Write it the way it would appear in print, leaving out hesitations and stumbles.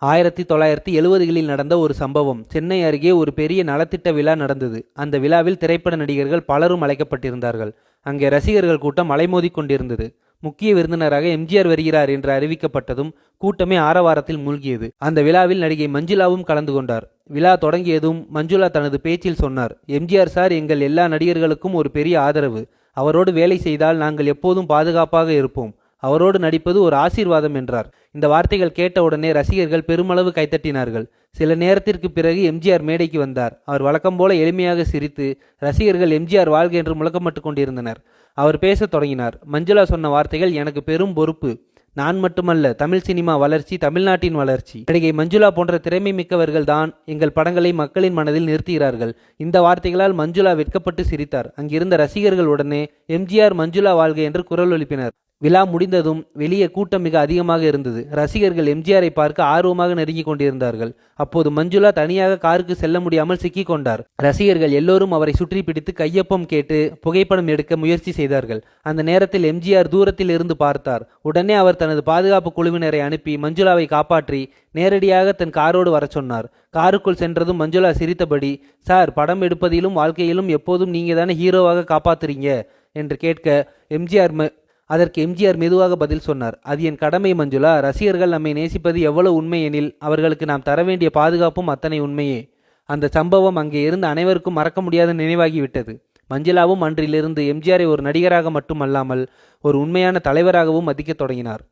1970களில் நடந்த ஒரு சம்பவம். சென்னை அருகே ஒரு பெரிய நலத்திட்ட விழா நடந்தது. அந்த விழாவில் திரைப்பட நடிகர்கள் பலரும் அழைக்கப்பட்டிருந்தார்கள். அங்கே ரசிகர்கள் கூட்டம் அலைமோதிக் கொண்டிருந்தது. முக்கிய விருந்தினராக எம்ஜிஆர் வருகிறார் என்று அறிவிக்கப்பட்டதும் கூட்டமே ஆரவாரத்தில் மூழ்கியது. அந்த விழாவில் நடிகை மஞ்சுளாவும் கலந்து கொண்டார். விழா தொடங்கியதும் மஞ்சுளா தனது பேச்சில் சொன்னார், எம்ஜிஆர் சார் எங்கள் எல்லா நடிகர்களுக்கும் ஒரு பெரிய ஆதரவு. அவரோடு வேலை செய்தால் நாங்கள் எப்போதும் பாதுகாப்பாக இருப்போம். அவரோடு நடிப்பது ஒரு ஆசீர்வாதம் என்றார். இந்த வார்த்தைகள் கேட்டவுடனே ரசிகர்கள் பெருமளவு கைத்தட்டினார்கள். சில நேரத்திற்கு பிறகு எம்ஜிஆர் மேடைக்கு வந்தார். அவர் வழக்கம் போல எளிமையாக சிரித்து ரசிகர்கள் எம்ஜிஆர் வாழ்க என்று முழக்கமிட்டு கொண்டிருந்தனர். அவர் பேசத் தொடங்கினார். மஞ்சுளா சொன்ன வார்த்தைகள், எனக்கு பெரும் பொறுப்பு. நான் மட்டுமல்ல, தமிழ் சினிமா வளர்ச்சி, தமிழ்நாட்டின் வளர்ச்சி. நடிகை மஞ்சுளா போன்ற திறமை மிக்கவர்கள் தான் எங்கள் படங்களை மக்களின் மனதில் நிறுத்துகிறார்கள். இந்த வார்த்தைகளால் மஞ்சுளா வெட்கப்பட்டு சிரித்தார். அங்கிருந்த ரசிகர்கள் உடனே எம்ஜிஆர் மஞ்சுளா வாழ்க என்று குரல் எழுப்பினர். விழா முடிந்ததும் வெளியே கூட்டம் மிக அதிகமாக இருந்தது. ரசிகர்கள் எம்ஜிஆரை பார்க்க ஆர்வமாக நெருங்கி கொண்டிருந்தார்கள். அப்போது மஞ்சுளா தனியாக காருக்கு செல்ல முடியாமல் சிக்கிக் கொண்டார். ரசிகர்கள் எல்லோரும் அவரை சுற்றி பிடித்து கையொப்பம் கேட்டு புகைப்படம் எடுக்க முயற்சி செய்தார்கள். அந்த நேரத்தில் எம்ஜிஆர் தூரத்தில் இருந்து பார்த்தார். உடனே அவர் தனது பாதுகாப்பு குழுவினரை அனுப்பி மஞ்சுளாவை காப்பாற்றி நேரடியாக தன் காரோடு வர சொன்னார். காருக்குள் சென்றதும் மஞ்சுளா சிரித்தபடி, சார், படம் எடுப்பதிலும் வாழ்க்கையிலும் எப்போதும் நீங்க தானே ஹீரோவாக காப்பாத்துறீங்க என்று கேட்க அதற்கு எம்ஜிஆர் மெதுவாக பதில் சொன்னார், அது என் கடமை மஞ்சுளா. ரசிகர்கள் நம்மை நேசிப்பது எவ்வளவு உண்மை எனில் அவர்களுக்கு நாம் தர வேண்டிய பாதுகாப்பும் அத்தனை உண்மையே. அந்த சம்பவம் அங்கே இருந்து அனைவருக்கும் மறக்க முடியாத நினைவாகிவிட்டது. மஞ்சுளாவும் அன்றிலிருந்து எம்ஜிஆரை ஒரு நடிகராக மட்டுமல்லாமல் ஒரு உண்மையான தலைவராகவும் மதிக்கத் தொடங்கினார்.